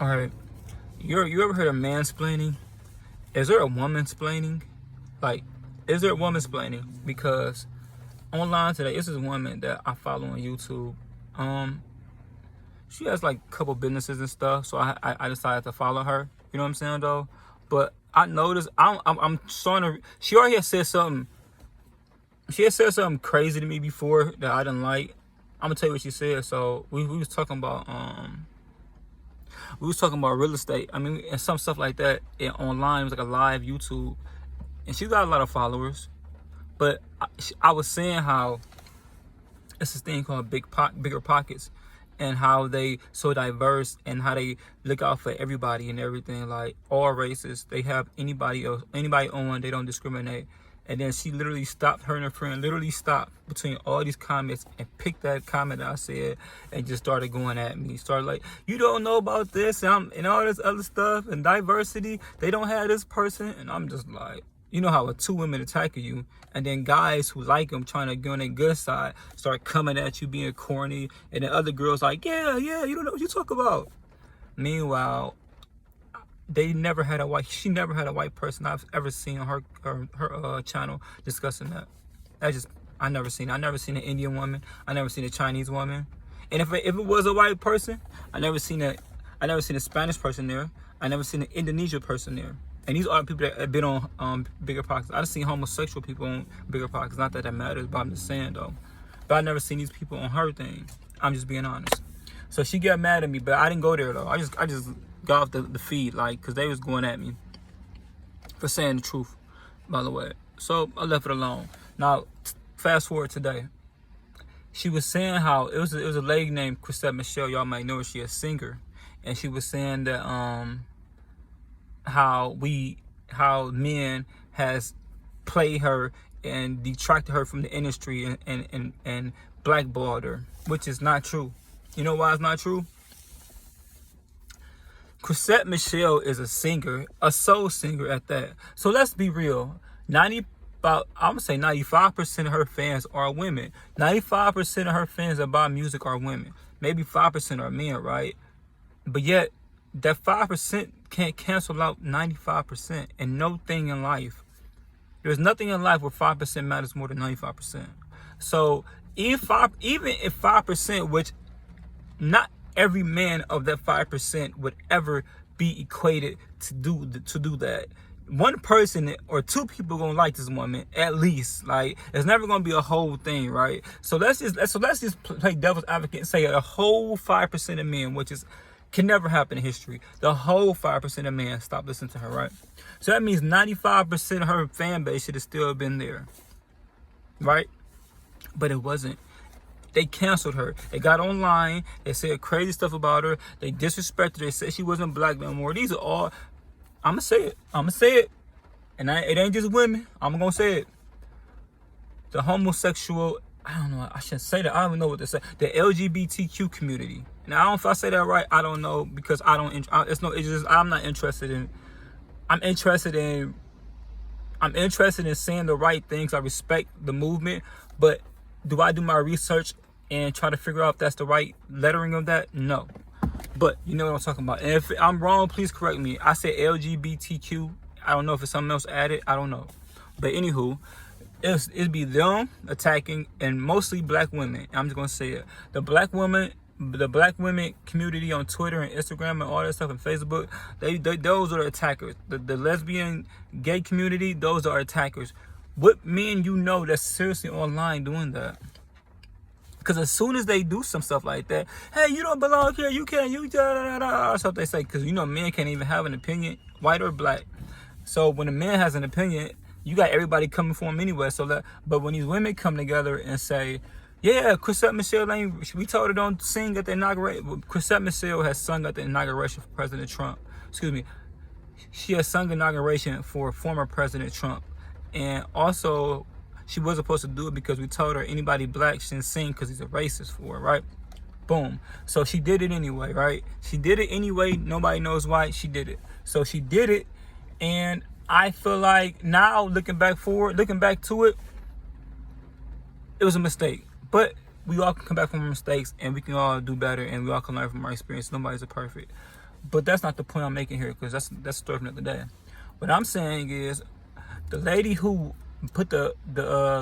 All right, you ever heard of mansplaining? Is there a womansplaining? Like, is there a womansplaining? Because online today, this is a woman that I follow on YouTube. She has like a couple businesses and stuff, so I decided to follow her. You know what I'm saying though? But I noticed I'm starting to. She already has said something. She had said something crazy to me before that I didn't like. I'm gonna tell you what she said. So we was talking about real estate. I mean, and some stuff like that online. It was like a live YouTube, and she got a lot of followers. But I was saying how it's this thing called bigger pockets, and how they so diverse, and how they look out for everybody and everything, like all races. They have anybody on. They don't discriminate. And then she literally stopped, her and her friend literally stopped between all these comments and picked that comment that I said and just started going at me. Started like, you don't know about this and all this other stuff and diversity. They don't have this person. And I'm just like, you know how two women attacking you, and then guys who like them trying to get on their good side start coming at you being corny, and then other girls like, yeah, you don't know what you talk about. Meanwhile, she never had a white person I've ever seen on her channel discussing that. I never seen an Indian woman. I never seen a Chinese woman. And if it was a white person, I never seen a Spanish person there. I never seen an Indonesian person there. And these are people that have been on bigger pockets. I've seen homosexual people on bigger pockets. Not that matters, but I'm just saying though. But I never seen these people on her thing. I'm just being honest. So she got mad at me, but I didn't go there though. I just got off the feed, like, because they was going at me for saying the truth, by the way. So I left it alone. Now, fast forward today. She was saying how it was a lady named Chrisette Michelle. Y'all might know her. She a singer, and she was saying that how men has played her and detracted her from the industry and blackballed her, which is not true. You know why it's not true? Chrisette Michelle is a singer, a soul singer at that. So let's be real. I'm gonna say 95% of her fans are women. 95% of her fans that buy music are women. Maybe 5% are men, right? But yet, that 5% can't cancel out 95%. And no thing in life. There's nothing in life where 5% matters more than 95%. So even if 5%, which not every man of that 5% would ever be equated to do that. One person or two people gonna like this woman at least. Like, it's never gonna be a whole thing, right? So let's just play devil's advocate and say a whole 5% of men, which can never happen in history. The whole 5% of men stop listening to her, right? So that means 95% of her fan base should have still been there, right? But it wasn't. They canceled her. They got online. They said crazy stuff about her. They disrespected her. They said she wasn't black no more. These are all, I'm going to say it. And it ain't just women. I'm going to say it. The homosexual, I don't know. I shouldn't say that. I don't even know what to say. The LGBTQ community. Now, I don't know if I say that right. I don't know, because I'm not interested in, I'm interested in saying the right things. I respect the movement, but do I do my research and try to figure out if that's the right lettering of that? No. But you know what I'm talking about. And if I'm wrong, please correct me. I said LGBTQ. I don't know if it's something else added. I don't know. But anywho, it'd be them attacking, and mostly black women. I'm just going to say it. The black women community on Twitter and Instagram and all that stuff and Facebook, those are attackers. The lesbian, gay community, those are attackers. What men you know that's seriously online doing that? Because as soon as they do some stuff like that, hey, you don't belong here, you can't, you that's what they say. Because you know, men can't even have an opinion, white or black. So when a man has an opinion, you got everybody coming for him anyway. But when these women come together and say, yeah, Chrisette Michelle, we told her don't sing at the inauguration. Chrisette Michelle has sung at the inauguration for President Trump. Excuse me. She has sung inauguration for former President Trump. And also, she was supposed to do it because we told her anybody black shouldn't sing because he's a racist for her, right? Boom. So she did it anyway, right? She did it anyway. Nobody knows why she did it. So she did it. And I feel like now, looking back to it, it was a mistake. But we all can come back from our mistakes, and we can all do better, and we all can learn from our experience. Nobody's perfect. But that's not the point I'm making here, because that's a story for another day. What I'm saying is, the lady who put the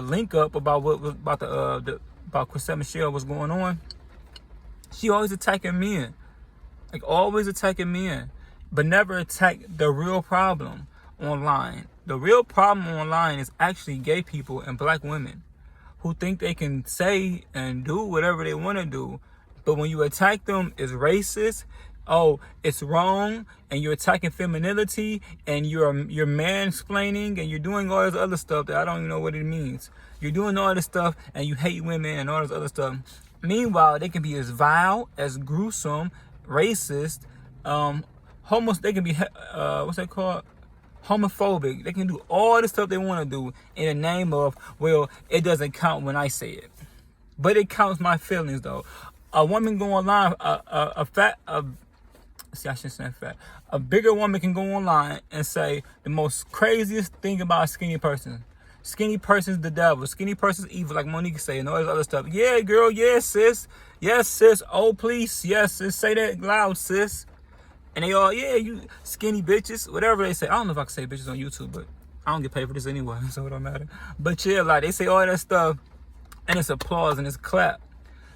link up about what was about about Chrisette Michele was going on, she always attacking men, like always attacking men, but never attack the real problem online. The real problem online is actually gay people and black women who think they can say and do whatever they want to do, but when you attack them, it's racist. Oh, it's wrong, and you're attacking femininity, and you're mansplaining, and you're doing all this other stuff that I don't even know what it means. You're doing all this stuff, and you hate women and all this other stuff. Meanwhile, they can be as vile, as gruesome, racist, they can be what's that called? Homophobic. They can do all the stuff they want to do in the name of, well, it doesn't count when I say it, but it counts my feelings though. A woman go online, I shouldn't say fat. A bigger woman can go online and say the most craziest thing about a skinny person. Skinny person's the devil. Skinny person's evil, like Monique say, and all this other stuff. Yeah, girl. Yeah, sis. Yes, sis. Oh, please. Yes, sis. Say that loud, sis. And they all, yeah, you skinny bitches. Whatever they say. I don't know if I can say bitches on YouTube, but I don't get paid for this anyway, so it don't matter. But yeah, like they say all that stuff, and it's applause and it's clap.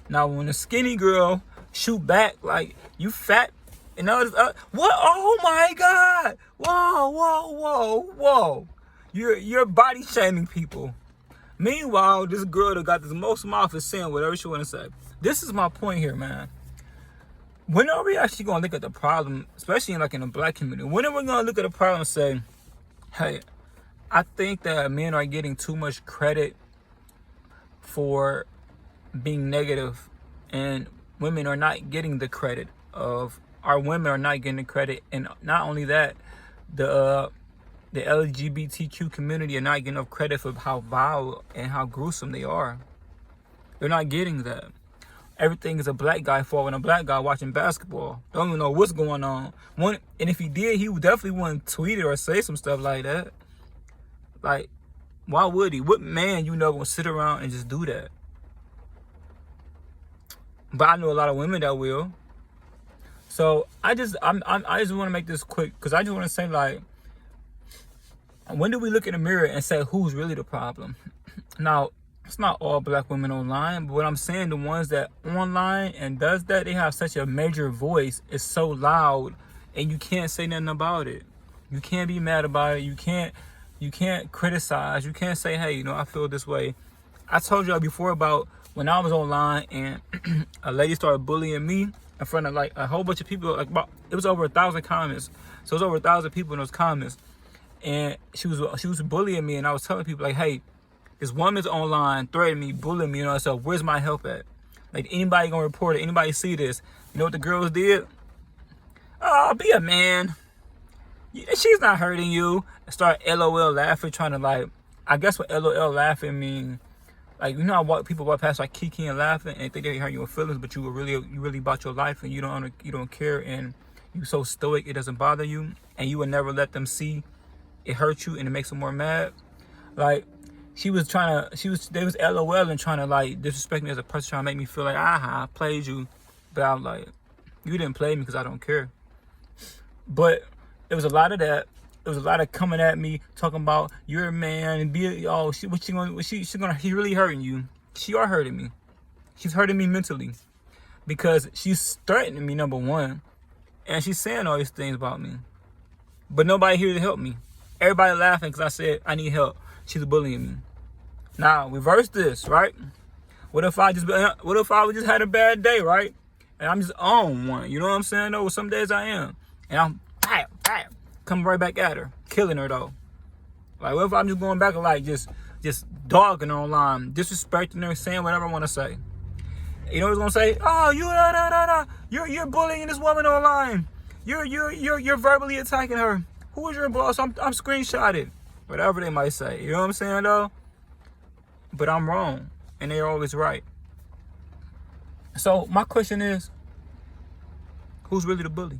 Now, when a skinny girl shoot back, like, you fat, and all this, what? Oh my God! Whoa! You're body shaming people. Meanwhile, this girl that got this most mouth is saying whatever she want to say. This is my point here, man. When are we actually gonna look at the problem, especially in the black community? When are we gonna look at the problem and say, hey, I think that men are getting too much credit for being negative, and women are not getting the credit of. Our women are not getting the credit, and not only that, the LGBTQ community are not getting enough credit for how vile and how gruesome they are. They're not getting that. Everything is a black guy fault when a black guy watching basketball. Don't even know what's going on. And if he did, he definitely wouldn't tweet it or say some stuff like that. Like, why would he? What man gonna sit around and just do that? But I know a lot of women that will. So I just want to make this quick, because I just want to say, like, when do we look in the mirror and say who's really the problem? Now, it's not all black women online, but what I'm saying, the ones that online and does that, they have such a major voice. It's so loud, and you can't say nothing about it. You can't be mad about it. You can't criticize. You can't say, hey, I feel this way. I told y'all before about when I was online and a lady started bullying me in front of a whole bunch of people. It was over 1,000 comments. So it was over 1,000 people in those comments, and she was bullying me, and I was telling people like, hey, this woman's online threatening me, bullying me, so where's my help at? Like, anybody gonna report it? Anybody see this? You know what the girls did? Oh, be a man. She's not hurting you. Start LOL laughing, trying to I guess what LOL laughing mean. How people walk past kiki and laughing and think they hurt your feelings, but you really about your life, and you don't care, and you so stoic it doesn't bother you, and you would never let them see it hurt you and it makes them more mad. They was LOL and trying to disrespect me as a person, trying to make me feel like I played you, but I'm like, you didn't play me because I don't care. But there was a lot of that. There was a lot of coming at me talking about you're a man and she's really hurting you. She are hurting me. She's hurting me mentally because she's threatening me, number one, and she's saying all these things about me. But nobody here to help me. Everybody laughing because I said I need help. She's bullying me. Now reverse this, right? What if I just had a bad day, right? And I'm just on one. You know what I'm saying? Though some days I am, and I'm coming right back at her, killing her though. What if I'm just going back and just dogging her online, disrespecting her, saying whatever I want to say? You know what it's gonna say? Oh, you're bullying this woman online. You're verbally attacking her. Who is your boss? I'm screenshotted. Whatever they might say. You know what I'm saying though? But I'm wrong, and they're always right. So my question is, who's really the bully?